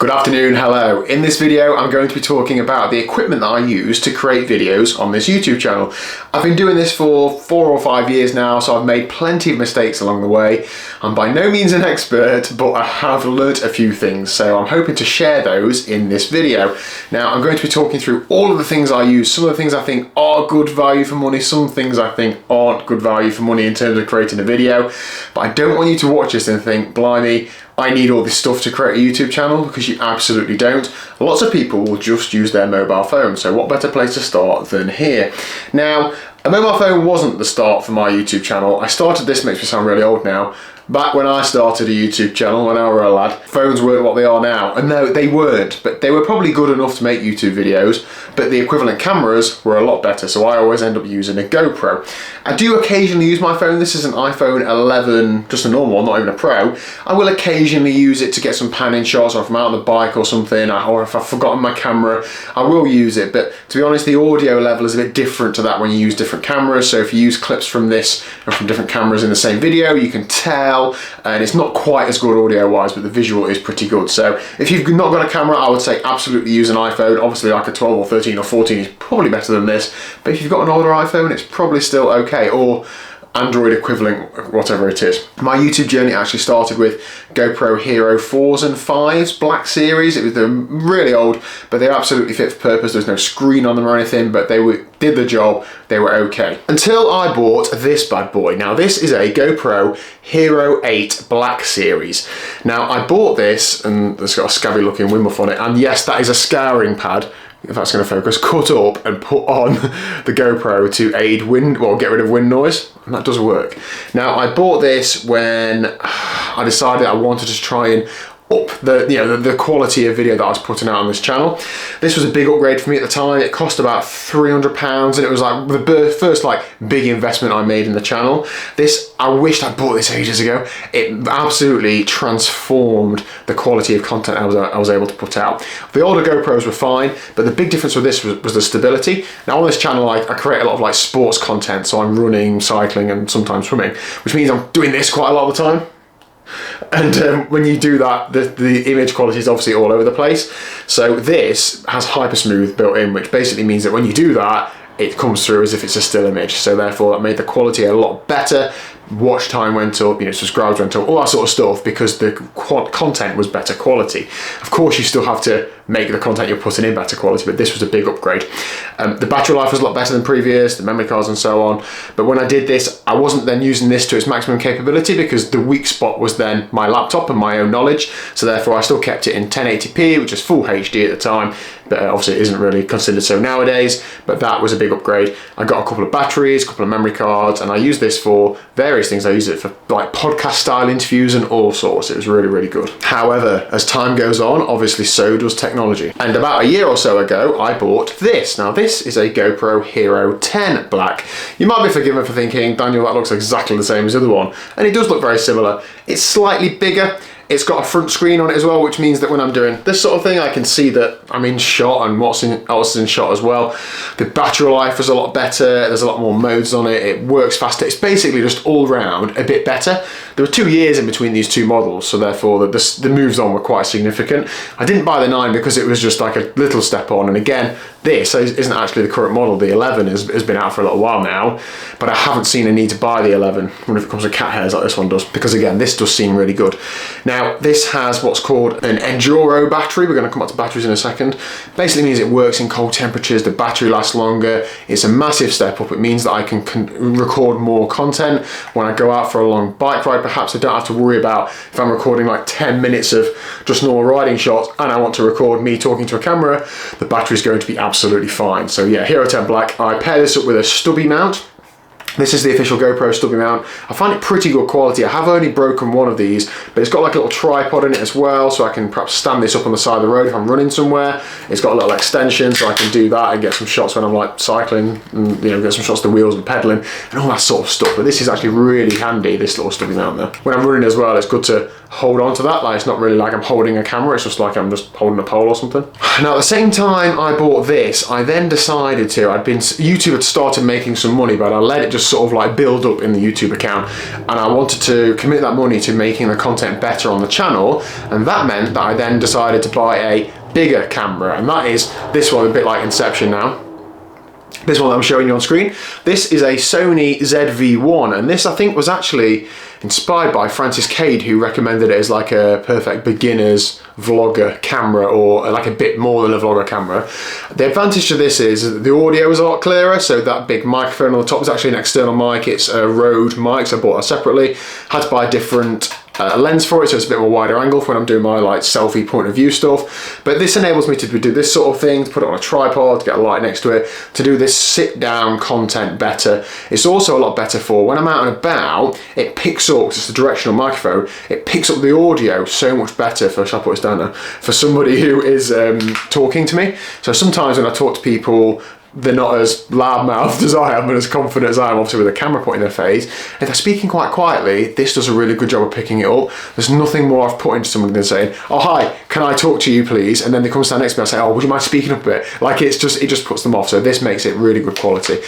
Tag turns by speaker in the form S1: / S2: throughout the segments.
S1: Good afternoon, hello. In this video, I'm going to be talking about the equipment that I use to create videos on this YouTube channel. I've been doing this for 4 or 5 years now, so I've made plenty of mistakes along the way. I'm by no means an expert, but I have learnt a few things, so I'm hoping to share those in this video. Now, I'm going to be talking through all of the things I use, some of the things I think are good value for money, some things I think aren't good value for money in terms of creating a video, but I don't want you to watch this and think, blimey, I need all this stuff to create a YouTube channel, because you absolutely don't. Lots of people will just use their mobile phone, so what better place to start than here? Now, a mobile phone wasn't the start for my YouTube channel. I started this, makes me sound really old now. Back when I started a YouTube channel, when I was a lad, phones weren't what they are now. And no, they weren't, but they were probably good enough to make YouTube videos, but the equivalent cameras were a lot better, so I always end up using a GoPro. I do occasionally use my phone. This is an iPhone 11, just a normal one, not even a Pro. I will occasionally use it to get some panning shots, or if I'm out on the bike or something, or if I've forgotten my camera, I will use it. But to be honest, the audio level is a bit different to that when you use different cameras. So if you use clips from this and from different cameras in the same video, you can tell, and it's not quite as good audio wise, but the visual is pretty good. So if you've not got a camera, I would say absolutely use an iPhone. Obviously like a 12 or 13 or 14 is probably better than this, but if you've got an older iPhone, it's probably still okay, or Android equivalent, whatever it is. My YouTube journey actually started with GoPro Hero 4s and 5s Black Series. They're really old, but they're absolutely fit for purpose. There's no screen on them or anything, but they did the job. They were okay. Until I bought this bad boy. Now this is a GoPro Hero 8 Black Series. Now I bought this, and it's got a scabby looking wing muff on it, and yes, that is a scouring pad, if that's going to focus, cut up and put on the GoPro to aid wind, well, get rid of wind noise, and that does work. Now, I bought this when I decided I wanted to try and up the quality of video that I was putting out on this channel. This was a big upgrade for me at the time. It cost about £300, and it was like the first like big investment I made in the channel. This, I wished I bought this ages ago. It absolutely transformed the quality of content I was able to put out. The older GoPros were fine, but the big difference with this was the stability. Now on this channel I create a lot of like sports content, so I'm running, cycling, and sometimes swimming, which means I'm doing this quite a lot of the time. And when you do that, the image quality is obviously all over the place. So this has hyper smooth built in, which basically means that when you do that, it comes through as if it's a still image. So therefore that made the quality a lot better. Watch time went up, subscribers went up, all that sort of stuff, because the content was better quality. Of course, you still have to make the content you're putting in better quality, but this was a big upgrade. The battery life was a lot better than previous, the memory cards and so on. But when I did this, I wasn't then using this to its maximum capability, because the weak spot was then my laptop and my own knowledge. So therefore I still kept it in 1080p, which is full HD at the time, but obviously it isn't really considered so nowadays, but that was a big upgrade. I got a couple of batteries, a couple of memory cards, and I used this for various things. I used it for like podcast style interviews and all sorts. It was really, really good. However, as time goes on, obviously so does technology. And about a year or so ago, I bought this. Now this is a GoPro Hero 10 Black. You might be forgiven for thinking, Daniel, that looks exactly the same as the other one. And it does look very similar. It's slightly bigger. It's got a front screen on it as well, which means that when I'm doing this sort of thing, I can see that I'm in shot and what's else is in shot as well. The battery life is a lot better. There's a lot more modes on it. It works faster. It's basically just all round a bit better. There were 2 years in between these two models, so therefore the moves on were quite significant. I didn't buy the 9 because it was just like a little step on, and again, this isn't actually the current model. The 11 has been out for a little while now, but I haven't seen a need to buy the 11. I wonder if it comes with cat hairs like this one does, because again, this does seem really good. Now, this has what's called an Enduro battery. We're going to come back to batteries in a second. Basically means it works in cold temperatures, the battery lasts longer. It's a massive step up. It means that I can record more content. When I go out for a long bike ride, perhaps I don't have to worry about if I'm recording like 10 minutes of just normal riding shots and I want to record me talking to a camera, the battery's going to be absolutely fine. So yeah, Hero 10 Black. I pair this up with a stubby mount. This is the official GoPro stubby mount. I find it pretty good quality. I have only broken one of these, but it's got like a little tripod in it as well, so I can perhaps stand this up on the side of the road if I'm running somewhere. It's got a little extension, so I can do that and get some shots when I'm like cycling, and get some shots of the wheels and pedaling and all that sort of stuff. But this is actually really handy, this little stubby mount there. When I'm running as well, it's good to hold on to that. Like, it's not really like I'm holding a camera, it's just like I'm just holding a pole or something. Now at the same time I bought this, I then decided to, YouTube had started making some money, but I let it just just sort of like build up in the YouTube account, and I wanted to commit that money to making the content better on the channel, and that meant that I then decided to buy a bigger camera, and that is this one, a bit like Inception now. This one that I'm showing you on screen. This is a Sony ZV-1, and this I think was actually inspired by Francis Cade, who recommended it as like a perfect beginner's vlogger camera, or like a bit more than a vlogger camera. The advantage to this is that the audio is a lot clearer, so that big microphone on the top is actually an external mic. It's a Rode mic, so I bought that separately. Had to buy a different lens for it, so it's a bit more wider angle for when I'm doing my like selfie point of view stuff. But this enables me to do this sort of thing, to put it on a tripod, to get a light next to it, to do this sit down content better. It's also a lot better for when I'm out and about. It picks up, it's a directional microphone, it picks up the audio so much better for, shall I put this down now, for somebody who is talking to me. So sometimes when I talk to people, they're not as loudmouthed as I am and as confident as I am, obviously with a camera point in their face. If they're speaking quite quietly, this does a really good job of picking it up. There's nothing more I've put into someone than saying, oh hi, can I talk to you please? And then they come stand next to me and I say, oh, would you mind speaking up a bit? Like it just puts them off. So this makes it really good quality.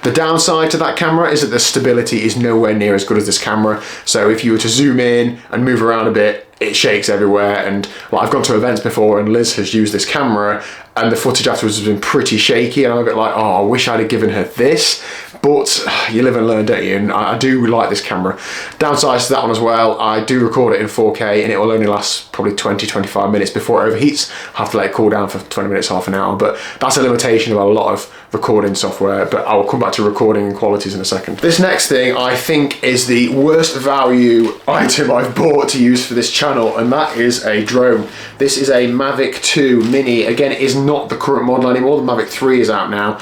S1: The downside to that camera is that the stability is nowhere near as good as this camera. So if you were to zoom in and move around a bit, it shakes everywhere. And well, I've gone to events before and Liz has used this camera and the footage afterwards has been pretty shaky, and I'm a bit like, oh, I wish I'd have given her this, but you live and learn, don't you? And I do like this camera. Downsides to that one as well, I do record it in 4K and it will only last probably 20-25 minutes before it overheats. I have to let it cool down for 20 minutes, half an hour, but that's a limitation of a lot of recording software, but I will come back to recording and qualities in a second. This next thing I think is the worst value item I've bought to use for this channel, and that is a drone. This is a Mavic 2 Mini. Again, it is not the current model anymore, the Mavic 3 is out now.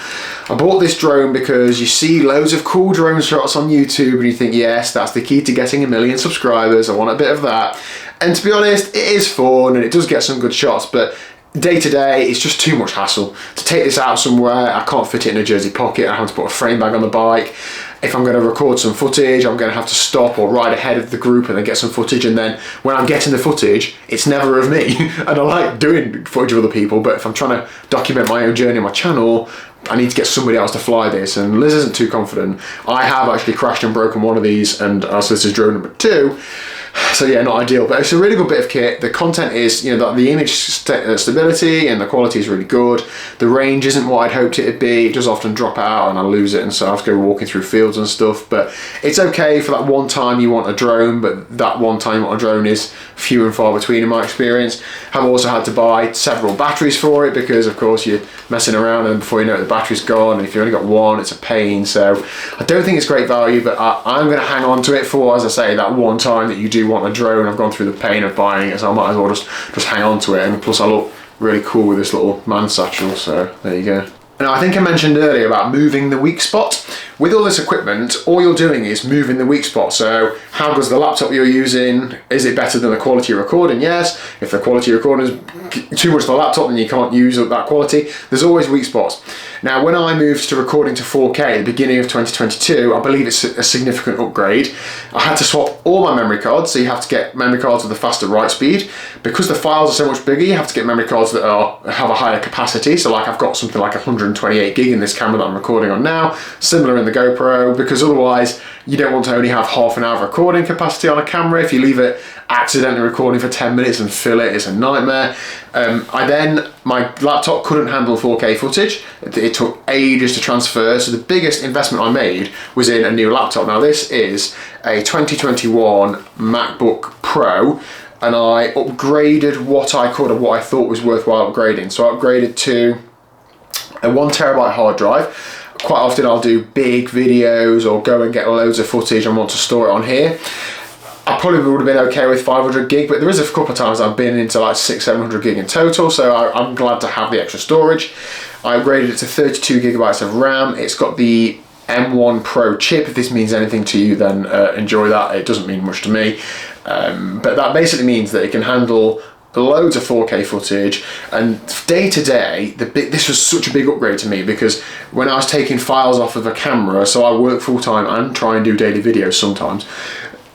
S1: I bought this drone because you see loads of cool drone shots on YouTube and you think, yes, that's the key to getting 1 million subscribers, I want a bit of that. And to be honest, it is fun and it does get some good shots, but day to day, it's just too much hassle. To take this out somewhere, I can't fit it in a jersey pocket, I have to put a frame bag on the bike. If I'm going to record some footage, I'm going to have to stop or ride ahead of the group and then get some footage, and then when I'm getting the footage, it's never of me. And I like doing footage of other people, but if I'm trying to document my own journey on my channel, I need to get somebody else to fly this, and Liz isn't too confident. I have actually crashed and broken one of these, and so this is drone number 2. So yeah, not ideal, but it's a really good bit of kit. The content is, you know, the image stability and the quality is really good. The range isn't what I'd hoped it'd be. It does often drop out and I lose it, and so I have to go walking through fields and stuff, but it's okay for that one time you want a drone, but that one time you want a drone is few and far between in my experience. I've also had to buy several batteries for it because of course you're messing around and before you know it the battery's gone, and if you've only got one it's a pain. So I don't think it's great value, but I'm going to hang on to it for, as I say, that one time that you do want a drone. I've gone through the pain of buying it, so I might as well just hang on to it, and plus I look really cool with this little man satchel, so there you go. Now, I think I mentioned earlier about moving the weak spot. With all this equipment, all you're doing is moving the weak spot. So how does the laptop you're using, is it better than the quality of recording? Yes. If the quality of recording is too much for the laptop, then you can't use that quality. There's always weak spots. Now, when I moved to recording to 4K at the beginning of 2022, I believe it's a significant upgrade. I had to swap all my memory cards, so you have to get memory cards with a faster write speed. Because the files are so much bigger, you have to get memory cards that have a higher capacity. So like I've got something like 128 gig in this camera that I'm recording on now, similar in the GoPro, because otherwise you don't want to only have half an hour of recording capacity on a camera. If you leave it accidentally recording for 10 minutes and fill it, it's a nightmare. My laptop couldn't handle 4K footage. It took ages to transfer, so the biggest investment I made was in a new laptop. Now this is a 2021 MacBook Pro, and I upgraded what I could of what I thought was worthwhile upgrading. So I upgraded to a 1TB hard drive. Quite often I'll do big videos or go and get loads of footage and want to store it on here. I probably would have been okay with 500 gig, but there is a couple of times I've been into like 600-700 gig in total, so I'm glad to have the extra storage. I upgraded it to 32 gigabytes of RAM. It's got the M1 Pro chip. If this means anything to you, then enjoy that. It doesn't mean much to me, but that basically means that it can handle loads of 4K footage. And day to day, this was such a big upgrade to me, because when I was taking files off of a camera, so I work full time and try and do daily videos sometimes,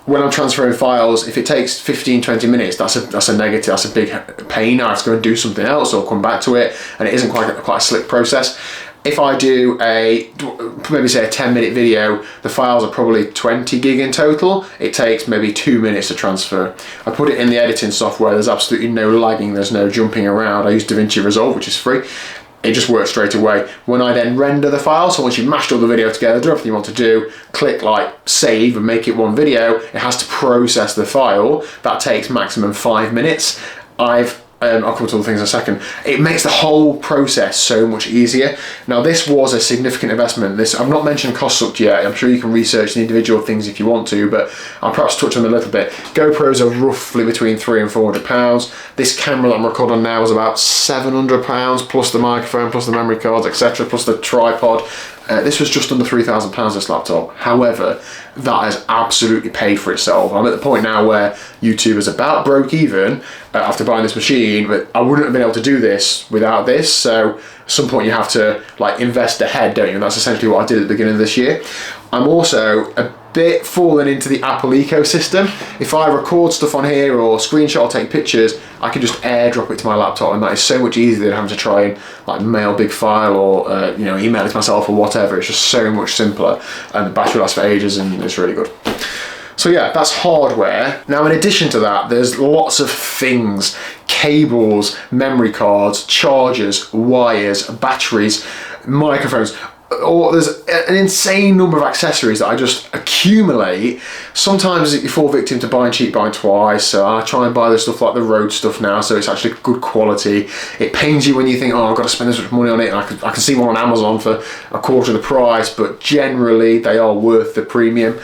S1: when I'm transferring files, if it takes 15-20 minutes, that's a negative, that's a big pain. I have to go and do something else or come back to it, and it isn't quite a slick process. If I do maybe say a 10-minute video, the files are probably 20 gig in total. It takes maybe 2 minutes to transfer. I put it in the editing software, there's absolutely no lagging, there's no jumping around. I use DaVinci Resolve, which is free. It just works straight away. When I then render the file, so once you've mashed all the video together, do everything you want to do, click like save and make it one video, it has to process the file. That takes maximum 5 minutes. I'll come to all the things in a second. It makes the whole process so much easier. Now this was a significant investment. I've not mentioned cost up yet. I'm sure you can research the individual things if you want to, but I'll perhaps touch on them a little bit. GoPros are roughly between £300 and £400. This camera that I'm recording now is about £700, plus the microphone, plus the memory cards, etc., plus the tripod. This was just under £3,000, this laptop. However, that has absolutely paid for itself. I'm at the point now where YouTube is about broke even after buying this machine, but I wouldn't have been able to do this without this. So at some point you have to like invest ahead, don't you? And that's essentially what I did at the beginning of this year. I'm also a bit fallen into the Apple ecosystem. If I record stuff on here or screenshot or take pictures, I can just airdrop it to my laptop, and that is so much easier than having to try and like mail a big file or email it to myself or whatever. It's just so much simpler, and the battery lasts for ages and it's really good. So yeah, that's hardware. Now in addition to that, there's lots of things: cables, memory cards, chargers, wires, batteries, microphones. There's an insane number of accessories that I just accumulate. Sometimes you fall victim to buying cheap, buying twice. So I try and buy the stuff like the Rode stuff now, so it's actually good quality. It pains you when you think, oh, I've got to spend this much money on it. And I can see one on Amazon for a quarter of the price, but generally they are worth the premium.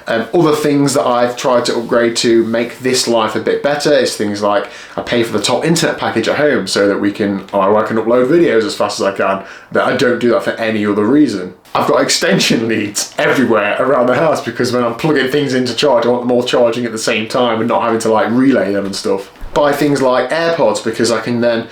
S1: Other things that I've tried to upgrade to make this life a bit better is things like I pay for the top internet package at home so that I can upload videos as fast as I can. That I don't do that for any other reason. I've got extension leads everywhere around the house because when I'm plugging things into charge, I want them all charging at the same time and not having to like relay them and stuff. Buy things like AirPods because I can then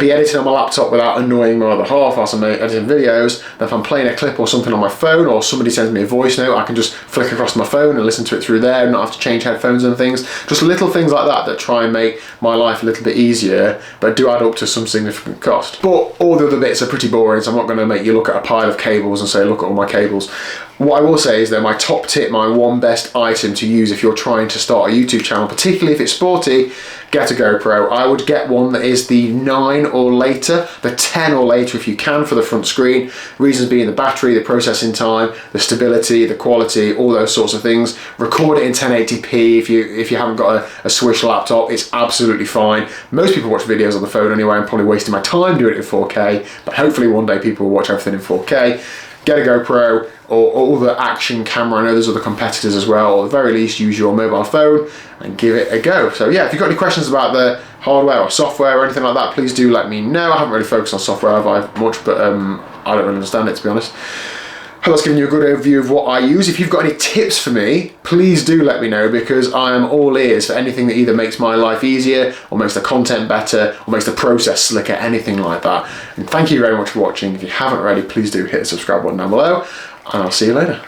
S1: be editing on my laptop without annoying my other half whilst I'm editing videos. And if I'm playing a clip or something on my phone, or somebody sends me a voice note, I can just flick across my phone and listen to it through there and not have to change headphones and things. Just little things like that that try and make my life a little bit easier, but do add up to some significant cost. But all the other bits are pretty boring, so I'm not going to make you look at a pile of cables and say, look at all my cables. What I will say is that my top tip, my one best item to use if you're trying to start a YouTube channel, particularly if it's sporty, get a GoPro. I would get one that is the 9 or later, the 10 or later if you can, for the front screen. Reasons being the battery, the processing time, the stability, the quality, all those sorts of things. Record it in 1080p if you haven't got a Swish laptop, it's absolutely fine. Most people watch videos on the phone anyway. I'm probably wasting my time doing it in 4K, but hopefully one day people will watch everything in 4K. Get a GoPro or other action camera. I know there's other competitors as well. Or at the very least, use your mobile phone and give it a go. So yeah, if you've got any questions about the hardware or software or anything like that, please do let me know. I haven't really focused on software much, but I don't really understand it, to be honest. I hope that's given you a good overview of what I use. If you've got any tips for me, please do let me know, because I am all ears for anything that either makes my life easier or makes the content better or makes the process slicker, anything like that. And thank you very much for watching. If you haven't already, please do hit the subscribe button down below, and I'll see you later.